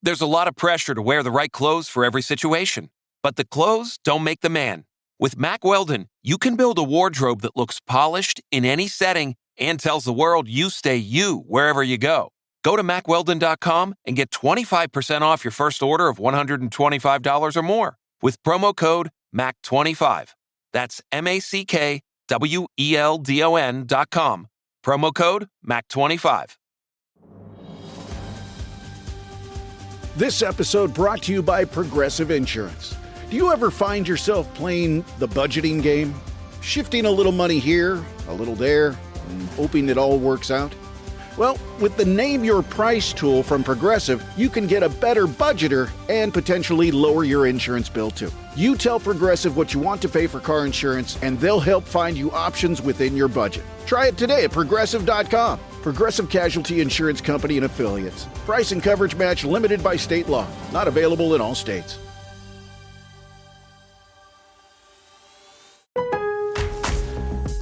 There's a lot of pressure to wear the right clothes for every situation, but the clothes don't make the man. With Mack Weldon, you can build a wardrobe that looks polished in any setting and tells the world you stay you wherever you go. Go to MackWeldon.com and get 25% off your first order of $125 or more with promo code MACK25. That's MackWeldon.com. Promo code MACK25. This episode brought to you by Progressive Insurance. Do you ever find yourself playing the budgeting game? Shifting a little money here, a little there, and hoping it all works out? Well, with the Name Your Price tool from Progressive, you can get a better budgeter and potentially lower your insurance bill too. You tell Progressive what you want to pay for car insurance, and they'll help find you options within your budget. Try it today at Progressive.com. Progressive Casualty Insurance Company and Affiliates. Price and coverage match limited by state law. Not available in all states.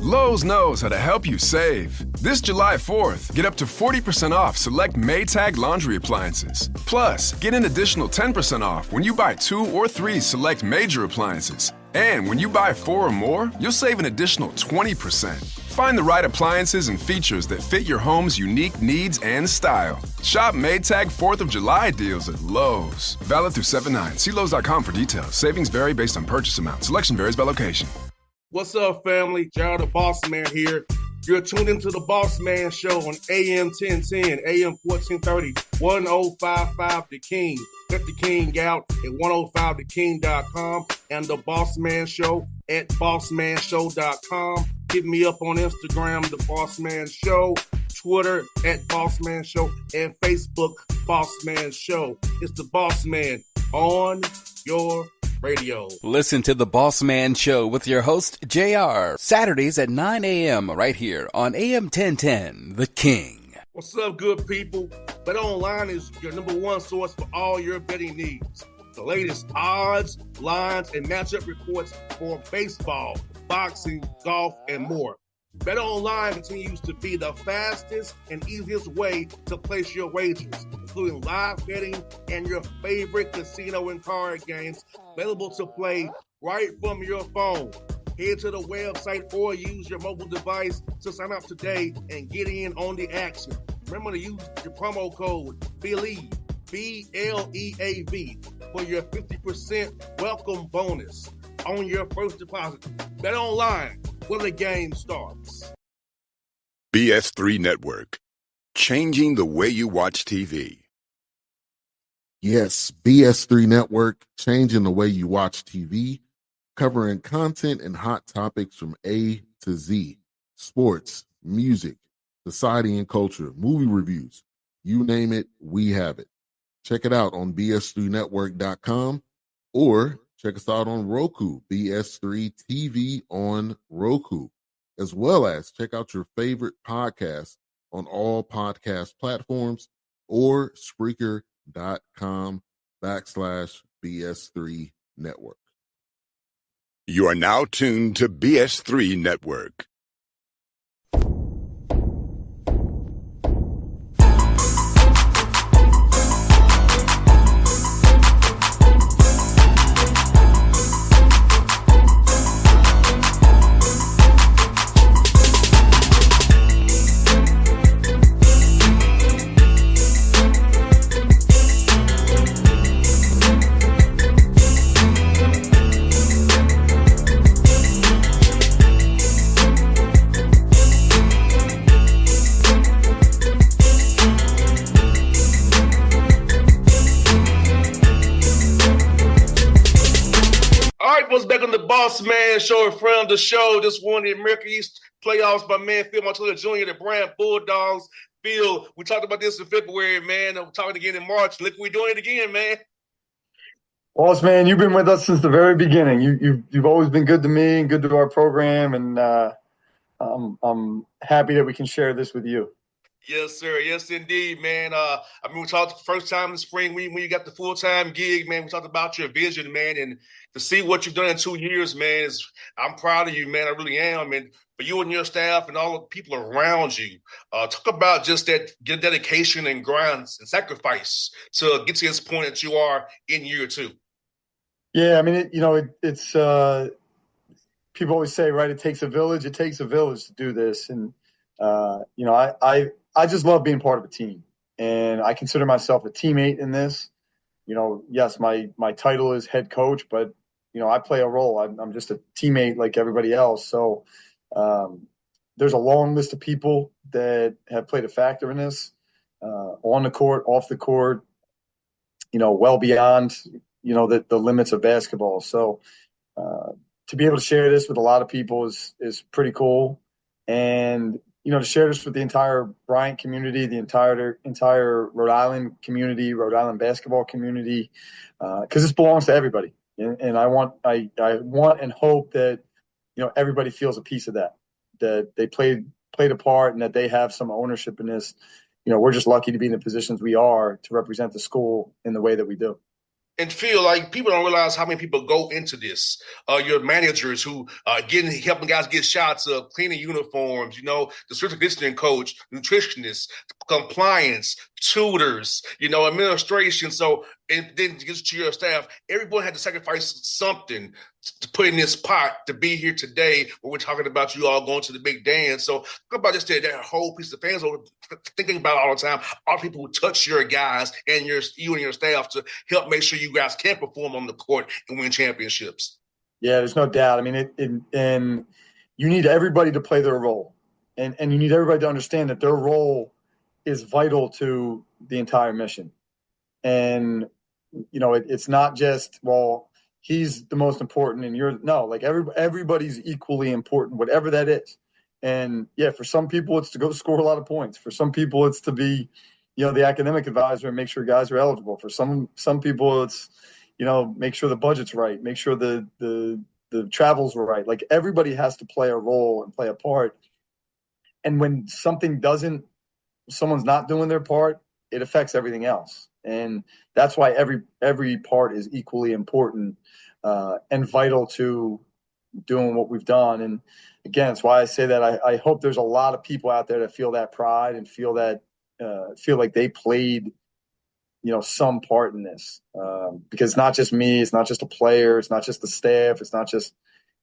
Lowe's knows how to help you save. This July 4th, get up to 40% off select Maytag laundry appliances. Plus, get an additional 10% off when you buy 2 or 3 select major appliances. And when you buy 4 or more, you'll save an additional 20%. Find the right appliances and features that fit your home's unique needs and style. Shop Maytag 4th of July deals at Lowe's. Valid through 7/9. See Lowe's.com for details. Savings vary based on purchase amount. Selection varies by location. What's up, family? Gerald the Bossman here. You're tuned into the Bossman Show on AM 1010, AM 1430, 1055 The King. Check The King out at 105theking.com and the Bossman Show at bossmanshow.com. Hit me up on Instagram, The Bossman Show, Twitter at Bossman Show, and Facebook, Bossman Show. It's the Bossman on your radio. Listen to the Bossman Show with your host, JR, Saturdays at 9 a.m. right here on AM 1010, The King. What's up, good people? BetOnline is your number one source for all your betting needs. The latest odds, lines, and matchup reports for baseball, boxing, golf, and more. BetOnline continues to be the fastest and easiest way to place your wagers, including live betting and your favorite casino and card games available to play right from your phone. Head to the website or use your mobile device to sign up today and get in on the action. Remember to use your promo code BELIEVE, BLEAV, for your 50% welcome bonus on your first deposit. BetOnline, where the game starts. BS3 Network, changing the way you watch TV. Yes, BS3 Network, changing the way you watch TV, covering content and hot topics from A to Z, sports, music, society and culture, movie reviews, you name it, we have it. Check it out on bs3network.com or check us out on Roku, BS3 TV on Roku, as well as check out your favorite podcast on all podcast platforms or Spreaker.com/BS3 Network. You are now tuned to BS3 Network. Back on the Bossman Show, in front of the show. Just won the American East playoffs by man Phil Martelli Jr., the Brand Bulldogs. Phil, we talked about this in February, man. We're talking again in March. Look, we're doing it again, man. Bossman, you've been with us since the very beginning. You've always been good to me and good to our program, and I'm happy that we can share this with you. Yes, sir. Yes, indeed, man. We talked the first time in the spring when you got the full-time gig, man. We talked about your vision, man, and to see what you've done in 2 years, man, I'm proud of you, man. I really am. And for you and your staff and all the people around you, talk about just that your dedication and grind and sacrifice to get to this point that you are in year two. Yeah, I mean, it's people always say, right? It takes a village. It takes a village to do this, and I just love being part of a team, and I consider myself a teammate in this. Yes, my title is head coach, but I play a role. I'm just a teammate like everybody else. So there's a long list of people that have played a factor in this, on the court, off the court, well beyond the limits of basketball. So to be able to share this with a lot of people is pretty cool, and to share this with the entire Bryant community, the entire Rhode Island community, Rhode Island basketball community, because this belongs to everybody, and I want and hope that everybody feels a piece of that they played a part, and that they have some ownership in this. We're just lucky to be in the positions we are to represent the school in the way that we do. And feel like people don't realize how many people go into this. Your managers who helping guys get shots of cleaning uniforms, the strict conditioning coach, nutritionists, compliance, tutors, administration. So, and then to get to your staff, everyone had to sacrifice something to put in this pot to be here today when we're talking about you all going to the big dance. So talk about just that whole piece of fans are thinking about all the time, all the people who touch your guys and you and your staff to help make sure you guys can perform on the court and win championships. Yeah, there's no doubt. I mean, and you need everybody to play their role, and you need everybody to understand that their role is vital to the entire mission. And it's not just, well, he's the most important and like everybody's equally important, whatever that is. And yeah, for some people it's to go score a lot of points. For some people it's to be, the academic advisor and make sure guys are eligible. For some people it's, make sure the budget's right, make sure the travels were right. Like everybody has to play a role and play a part. And when someone's not doing their part, it affects everything else. And that's why every part is equally important and vital to doing what we've done. And again, it's why I say that I hope there's a lot of people out there that feel that pride and feel like they played, some part in this. Because it's not just me, it's not just a player, it's not just the staff, it's not just,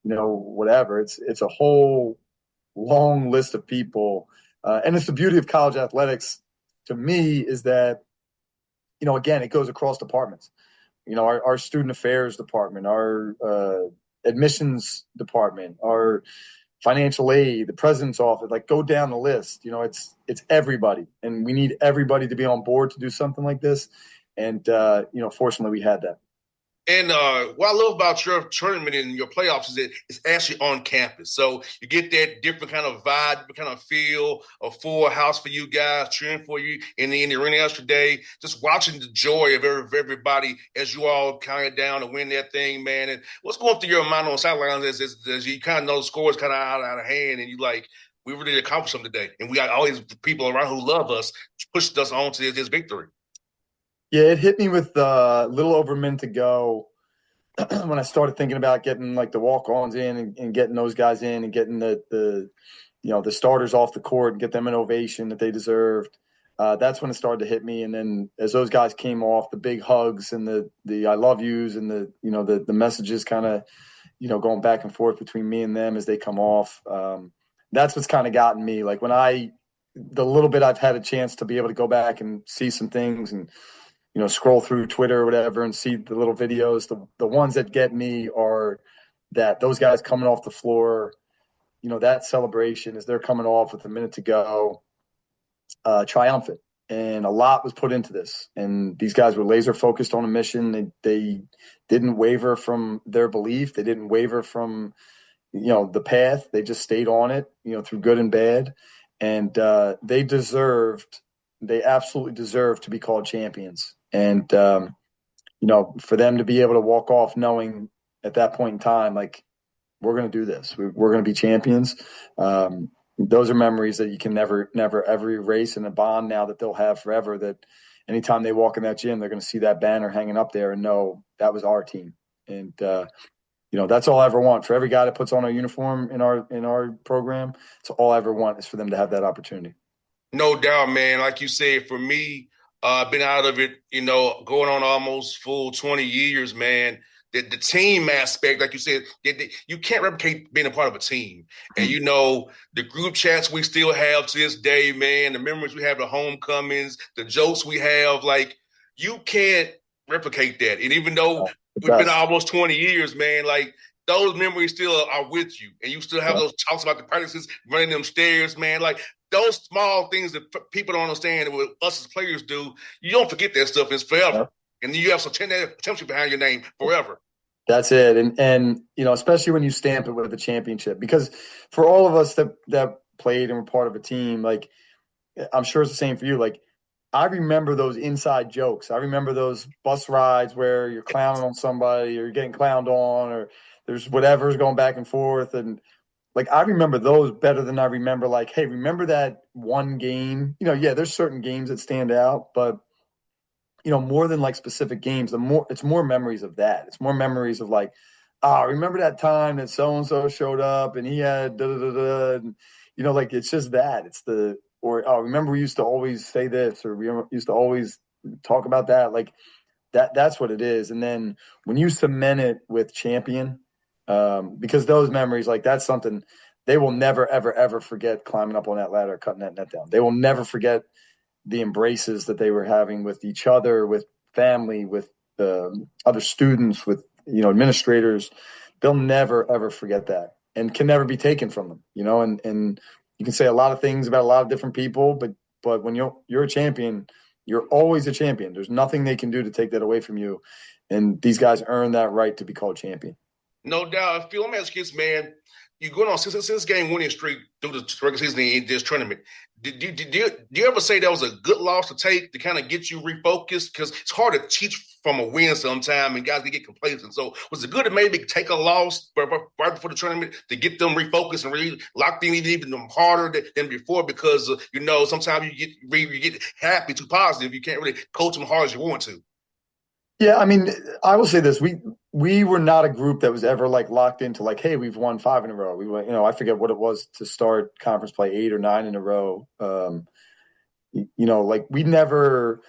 whatever. It's a whole long list of people. And it's the beauty of college athletics to me is that, again, it goes across departments. Our student affairs department, our admissions department, our financial aid, the president's office, like go down the list. It's everybody, and we need everybody to be on board to do something like this. And fortunately, we had that. And what I love about your tournament and your playoffs is that it's actually on campus. So you get that different kind of vibe, different kind of feel, a full house for you guys, cheering for you in the arena yesterday, just watching the joy of everybody as you all count it down to win that thing, man. And what's going through your mind on the sidelines as you kind of know the score is kind of out of hand and you like, we really accomplished something today. And we got all these people around who love us, pushed us on to this victory. Yeah, it hit me with a little over a minute to go when I started thinking about getting like the walk-ons in and getting those guys in and getting the starters off the court and get them an ovation that they deserved. That's when it started to hit me. And then as those guys came off, the big hugs and the I love yous and the messages kind of, going back and forth between me and them as they come off. That's what's kind of gotten me. Like the little bit I've had a chance to be able to go back and see some things and, scroll through Twitter or whatever and see the little videos. The ones that get me are that those guys coming off the floor, that celebration as they're coming off with a minute to go, triumphant. And a lot was put into this. And these guys were laser focused on a mission. They didn't waver from their belief. They didn't waver from, the path. They just stayed on it, through good and bad. And they absolutely deserved to be called champions. And, for them to be able to walk off knowing at that point in time, like, we're going to do this. We're going to be champions. those are memories that you can never, ever erase, and a bond now that they'll have forever, that anytime they walk in that gym, they're going to see that banner hanging up there and know that was our team. And, that's all I ever want for every guy that puts on a uniform in our program. It's all I ever want is for them to have that opportunity. No doubt, man. Like you said, for me, been out of it, going on almost full 20 years, man. The team aspect, like you said, you can't replicate being a part of a team. And, the group chats we still have to this day, man, the memories we have, the homecomings, the jokes we have, like, you can't replicate that. And even though we've been almost 20 years, man, like, those memories still are with you. And you still have those talks about the practices, running them stairs, man. Like, those small things that people don't understand and what us as players do, you don't forget that stuff. It's forever. Yep. And you have some attention behind your name forever. That's it. And especially when you stamp it with a championship, because for all of us that played and were part of a team, like, I'm sure it's the same for you. Like, I remember those inside jokes. I remember those bus rides where you're clowning on somebody or you're getting clowned on, or there's whatever's going back and forth. And like, I remember those better than I remember, like, hey, remember that one game? There's certain games that stand out, but, more than like specific games, it's more memories of that. It's more memories of like, remember that time that so-and-so showed up and he had da-da-da-da. And, like, it's just that. It's remember we used to always say this, or we used to always talk about that. Like, that's what it is. And then when you cement it with champion, because those memories, like, that's something they will never, ever, ever forget, climbing up on that ladder, cutting that net down. They will never forget the embraces that they were having with each other, with family, with other students, with, administrators. They'll never, ever forget that, and can never be taken from them, and you can say a lot of things about a lot of different people, but when you're a champion, you're always a champion. There's nothing they can do to take that away from you. And these guys earn that right to be called champion. No doubt. Phil, let me ask you this, man. You're going on six game winning streak through the regular season in this tournament. Did you ever say that was a good loss to take to kind of get you refocused? Because it's hard to teach from a win sometime, and guys can get complacent. So was it good to maybe take a loss right before the tournament to get them refocused and really locked in even harder than before? Because sometimes you get happy too positive. You can't really coach them hard as you want to. Yeah, I mean, I will say this: we were not a group that was ever like locked into like, hey, we've won 5 in a row. We went, I forget what it was to start conference play, 8 or 9 in a row. Like, we never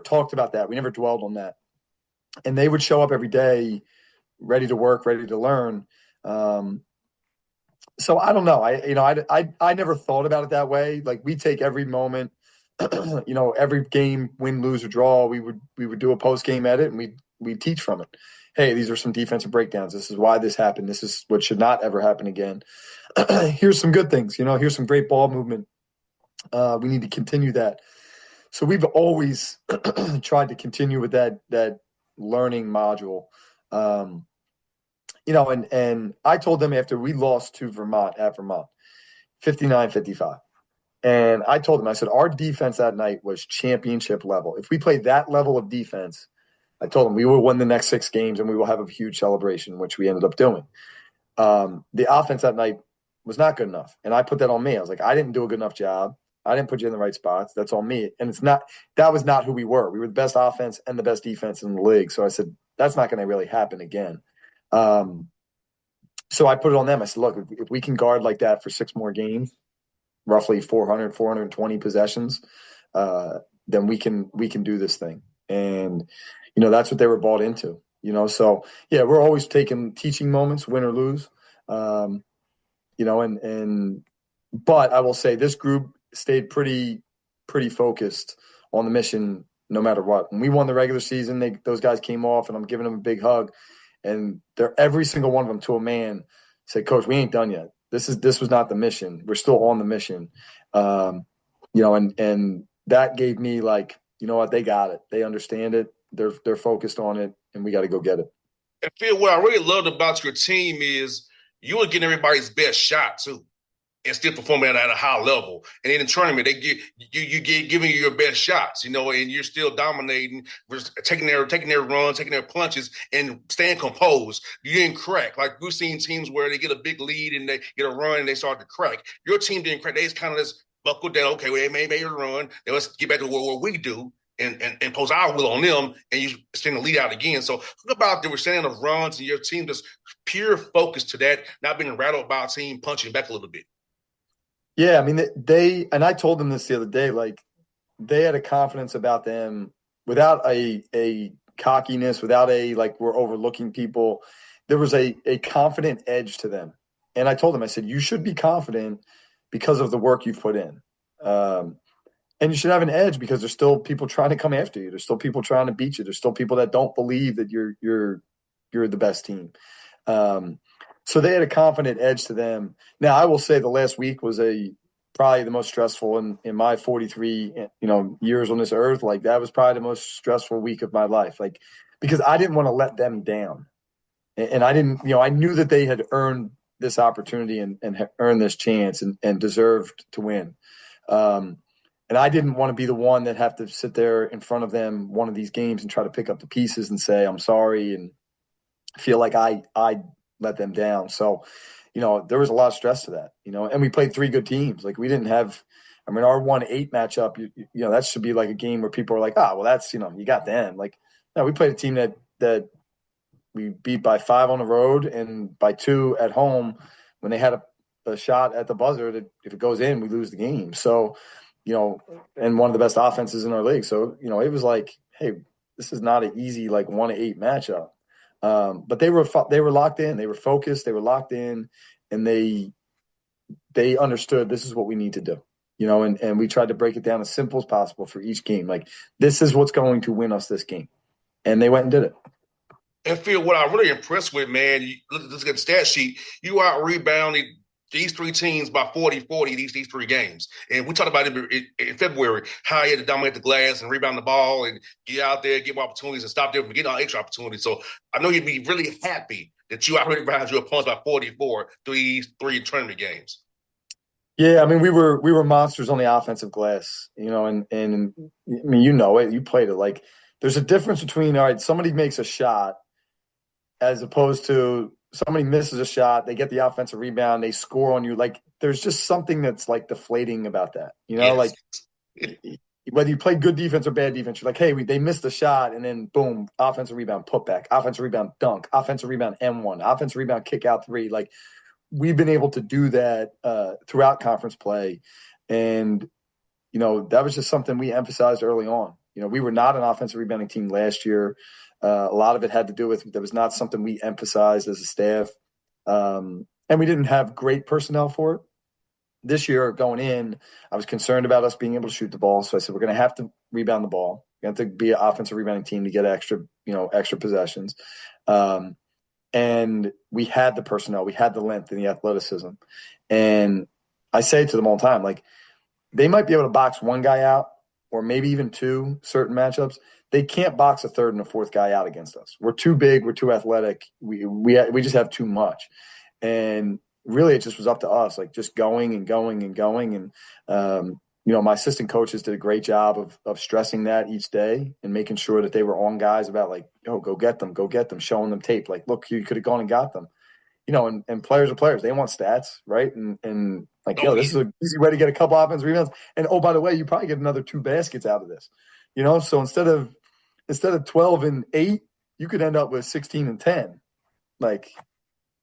talked about that. We never dwelled on that. And they would show up every day, ready to work, ready to learn. So I don't know. I never thought about it that way. Like, we take every moment. Every game, win, lose, or draw, we would do a post-game edit, and we'd teach from it. Hey, these are some defensive breakdowns. This is why this happened. This is what should not ever happen again. Here's some good things. Here's some great ball movement. We need to continue that. So we've always tried to continue with that learning module. And I told them after we lost to Vermont at Vermont, 59-55. And I told them, I said, our defense that night was championship level. If we played that level of defense, I told them we will win the next 6 games and we will have a huge celebration, which we ended up doing. The offense that night was not good enough. And I put that on me. I was like, I didn't do a good enough job. I didn't put you in the right spots. That's on me. And that was not who we were. We were the best offense and the best defense in the league. So I said, that's not going to really happen again. So I put it on them. I said, look, if we can guard like that for 6 more games, roughly 420 possessions, then we can do this thing. And, that's what they were bought into, So, yeah, we're always taking teaching moments, win or lose, but I will say this group stayed pretty focused on the mission no matter what. When we won the regular season, those guys came off, and I'm giving them a big hug. And every single one of them, to a man, said, Coach, we ain't done yet. This was not the mission. We're still on the mission. And that gave me like, you know what, they got it. They understand it. They're focused on it, and we got to go get it. And Phil, what I really loved about your team is you were getting everybody's best shot too. and still performing at a high level. And in the tournament, they giving you your best shots, and you're still dominating, taking their runs, taking their punches, and staying composed. You didn't crack. Like we've seen teams where they get a big lead and they get a run and they start to crack. Your team didn't crack. They just kind of just buckled down. Okay, well, they made a run. Then let's get back to what we do. And impose our will on them, and you extend the lead out again. So talk about the understanding of runs and your team just pure focus to that, not being rattled by a team punching back a little bit. Yeah, I mean, they and I told them this the other day, like they had a confidence about them without a cockiness, without like we're overlooking people. There was a confident edge to them. And I told them, I said, you should be confident because of the work you've put in. And you should have an edge because there's still people trying to come after you. There's still people trying to beat you. There's still people that don't believe that you're the best team. So they had a confident edge to them. Now, I will say the last week was probably the most stressful in my 43 years on this earth. Like that was probably the most stressful week of my life. Like because I didn't want to let them down, and I didn't. I knew that they had earned this opportunity and earned this chance and deserved to win. And I didn't want to be the one that have to sit there in front of them one of these games and try to pick up the pieces and say, I'm sorry, and feel like I let them down. So, there was a lot of stress to that, and we played 3 good teams. Like we didn't have, our 1-8 matchup, that should be like a game where people are like, well, that's, you got them. Like, no, we played a team that we beat by 5 on the road and by 2 at home when they had a shot at the buzzer that if it goes in, we lose the game. So, and one of the best offenses in our league. So, it was like, hey, this is not an easy, 1-8 matchup. But they were locked in, they were focused, they were locked in, and they understood this is what we need to do, and we tried to break it down as simple as possible for each game. Like, this is what's going to win us this game. And they went and did it. And Phil, what I'm really impressed with, man, let's get the stat sheet. You out rebounded these 3 teams by 40-40 these 3 games. And we talked about it in February, how he had to dominate the glass and rebound the ball and get out there, give opportunities and stop them from getting all extra opportunities. So I know you'd be really happy that you out rebounded your opponents by 44 through these 3 tournament games. Yeah, we were monsters on the offensive glass, and you played it. Like, there's a difference between, all right, somebody makes a shot as opposed to somebody misses a shot, they get the offensive rebound, they score on you. Like, there's just something that's like deflating about that, Yes. Like whether you play good defense or bad defense, you're like, hey, they missed a shot, and then boom, offensive rebound, putback, offensive rebound, dunk, offensive rebound, M1, offensive rebound, kick out 3. Like, we've been able to do that throughout conference play. And, that was just something we emphasized early on. We were not an offensive rebounding team last year. A lot of it had to do with that was not something we emphasized as a staff. And we didn't have great personnel for it. This year going in, I was concerned about us being able to shoot the ball. So I said, we're going to have to rebound the ball. We have to be an offensive rebounding team to get extra possessions. And we had the personnel, we had the length and the athleticism. And I say to them all the time, like, they might be able to box one guy out or maybe even 2 certain matchups. They can't box a 3rd and a 4th guy out against us. We're too big. We're too athletic. We just have too much. And really, it just was up to us, like just going and going and going. And, my assistant coaches did a great job of stressing that each day and making sure that they were on guys about like, oh, go get them, showing them tape. Like, look, you could have gone and got them. And players are players. They want stats, right? And like, this is an easy way to get a couple offensive rebounds. And, oh, by the way, you probably get another 2 baskets out of this. So instead of 12 and 8, you could end up with 16 and 10. Like,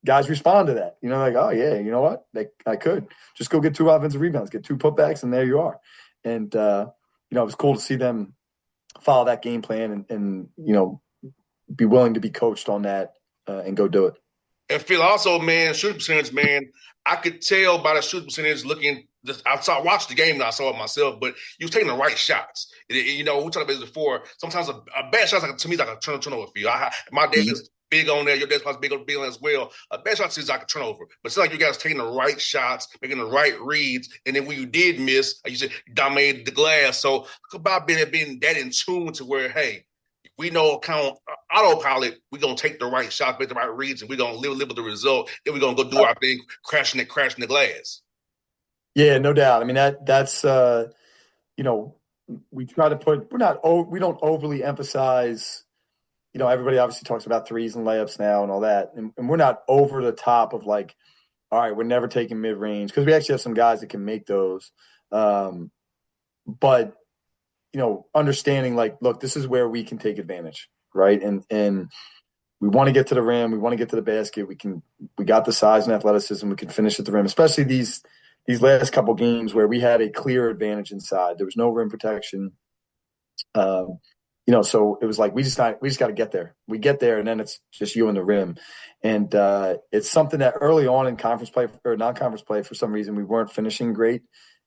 guys respond to that. Like, oh, yeah, you know what? I could. Just go get 2 offensive rebounds, get 2 putbacks, and there you are. And, it was cool to see them follow that game plan and be willing to be coached on that and go do it. And Phil, also, man, shooting percentage, man, I could tell by the shooting percentage looking – I watched the game and I saw it myself, but you was taking the right shots. We talked about this before. Sometimes a bad shot, to me, is like a turnover for you. My dad is big on that. Your dad's probably big on that as well. A bad shot is like a turnover. But it's like you guys taking the right shots, making the right reads, and then when you did miss, like you said, you dominated the glass. So about being that in tune to where, hey, we know kind of autopilot, we're going to take the right shots, make the right reads, and we're going to live with the result. Then we're going to go do our thing, crashing the glass. Yeah, no doubt. I mean, that's we try to put, we don't overly emphasize, everybody obviously talks about threes and layups now and all that. And we're not over the top of like, all right, we're never taking mid range, because we actually have some guys that can make those. But, understanding like, look, this is where we can take advantage. Right. And we want to get to the rim. We want to get to the basket. We got the size and athleticism. We can finish at the rim, especially these last couple games where we had a clear advantage inside. There was no rim protection. So it was like, we just got to get there. We get there, and then it's just you and the rim. And it's something that early on in conference play or non-conference play, for some reason, we weren't finishing great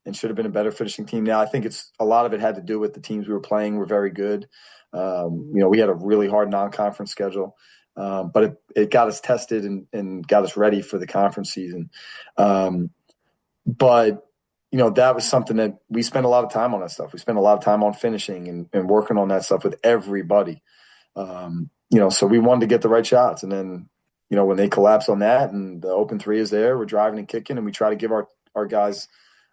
and should have been a better finishing team. Now, I think a lot of it had to do with the teams we were playing were very good. We had a really hard non-conference schedule, but it got us tested and got us ready for the conference season. But that was something that we spent a lot of time on that stuff. We spent a lot of time on finishing and working on that stuff with everybody. So we wanted to get the right shots. And then, when they collapse on that and the open three is there, we're driving and kicking, and we try to give our guys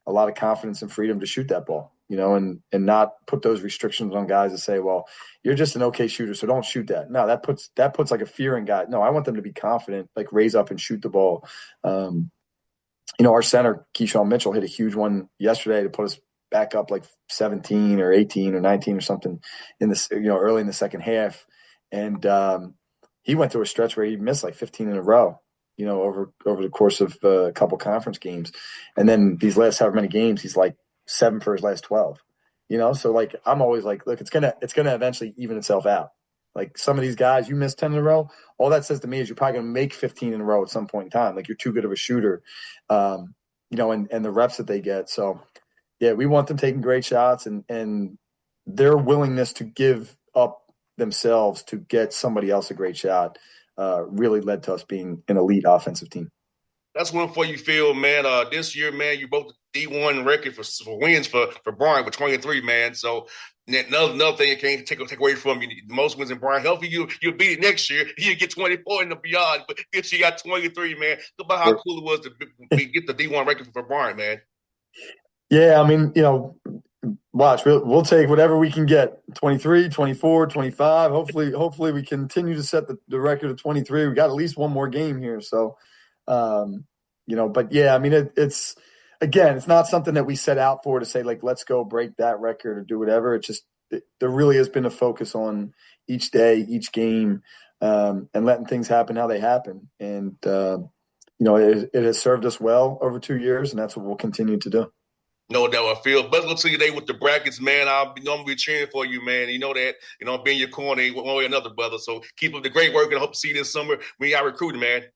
a lot of confidence and freedom to shoot that ball, and not put those restrictions on guys to say, well, you're just an okay shooter, so don't shoot that. No, that puts like a fear in guys. No, I want them to be confident, like raise up and shoot the ball. Our center, Keyshawn Mitchell, hit a huge one yesterday to put us back up like 17 or 18 or 19 or something in this, early in the second half. And he went through a stretch where he missed like 15 in a row, over the course of a couple conference games. And then these last however many games, he's like 7 for his last 12, So like, I'm always like, look, it's going to eventually even itself out. Like some of these guys, you miss 10 in a row. All that says to me is you're probably going to make 15 in a row at some point in time. Like you're too good of a shooter, and the reps that they get. So, yeah, we want them taking great shots, and their willingness to give up themselves to get somebody else a great shot really led to us being an elite offensive team. That's one for you, Phil, man. This year, man, you broke the D1 record for wins for Bryant with 23, man. So another thing you can't take away from you. The most wins in Bryant. Healthy, you'll beat it next year. You get 24 and beyond. But this year, you got 23, man. Think about how cool it was to get the D1 record for Bryant, man. Yeah, I mean, watch. We'll take whatever we can get. 23, 24, 25. Hopefully we continue to set the record of 23. We got at least one more game here. So, but yeah, I mean, it's not something that we set out for to say, like, let's go break that record or do whatever. It's just, there really has been a focus on each day, each game, and letting things happen how they happen. And, it has served us well over 2 years, and that's what we'll continue to do. No doubt, I feel. Best luck to you today with the brackets, man. I'm gonna be cheering for you, man. You know that. I'll be in your corner one way or another, brother. So keep up the great work, and I hope to see you this summer when you got recruiting, man.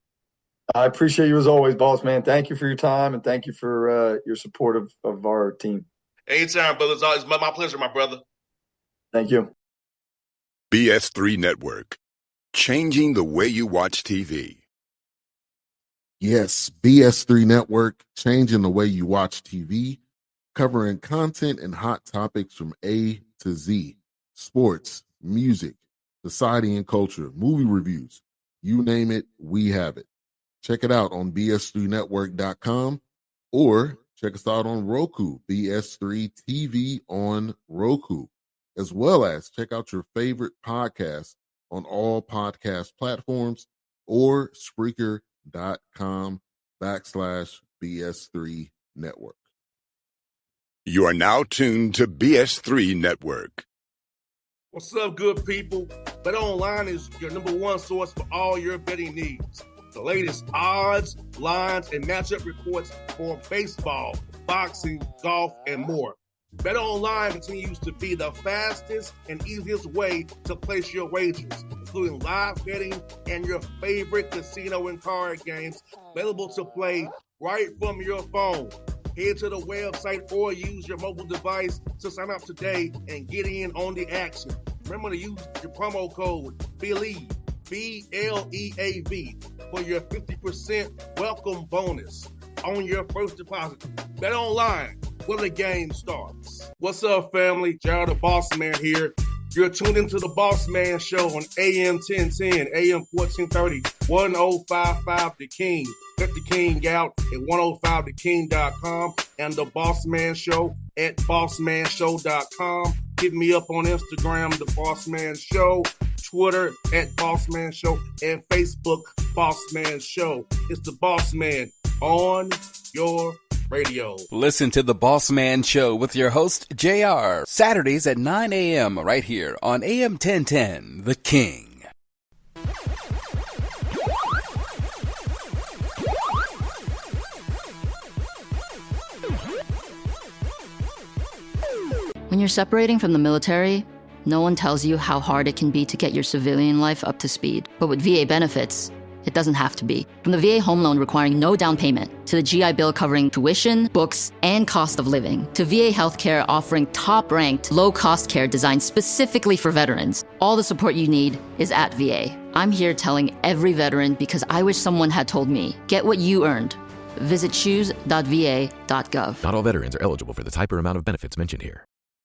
I appreciate you as always, boss man. Thank you for your time, and thank you for your support of our team. Anytime, brother. It's always my pleasure, my brother. Thank you. BS3 Network, changing the way you watch TV. Yes, BS3 Network, changing the way you watch TV, covering content and hot topics from A to Z, sports, music, society and culture, movie reviews, you name it, we have it. Check it out on bs3network.com or check us out on Roku, BS3 TV on Roku, as well as check out your favorite podcast on all podcast platforms or Spreaker.com/BS3 Network. You are now tuned to BS3 Network. What's up, good people? Bet Online is your number one source for all your betting needs. The latest odds, lines, and matchup reports for baseball, boxing, golf, and more. Bet Online continues to be the fastest and easiest way to place your wagers, including live betting and your favorite casino and card games available to play right from your phone. Head to the website or use your mobile device to sign up today and get in on the action. Remember to use your promo code BELIEVE, BLEAV, for your 50% welcome bonus on your first deposit. Bet Online, where the game starts. What's up, family? Jared the Bossman here. You're tuned into the Bossman Show on AM 1010, AM 1430, 1055 The King. Let the King out at 105theking.com and the Bossman Show at bossmanshow.com. Hit me up on Instagram, The Bossman Show, Twitter at Bossman Show, and Facebook, Bossman Show. It's the Bossman on your radio. Listen to The Bossman Show with your host, JR, Saturdays at 9 a.m. right here on AM 1010, The King. When you're separating from the military, no one tells you how hard it can be to get your civilian life up to speed. But with VA benefits, it doesn't have to be. From the VA home loan requiring no down payment, to the GI Bill covering tuition, books, and cost of living, to VA healthcare offering top-ranked, low-cost care designed specifically for veterans, all the support you need is at VA. I'm here telling every veteran because I wish someone had told me, get what you earned. Visit choose.va.gov. Not all veterans are eligible for the type or amount of benefits mentioned here.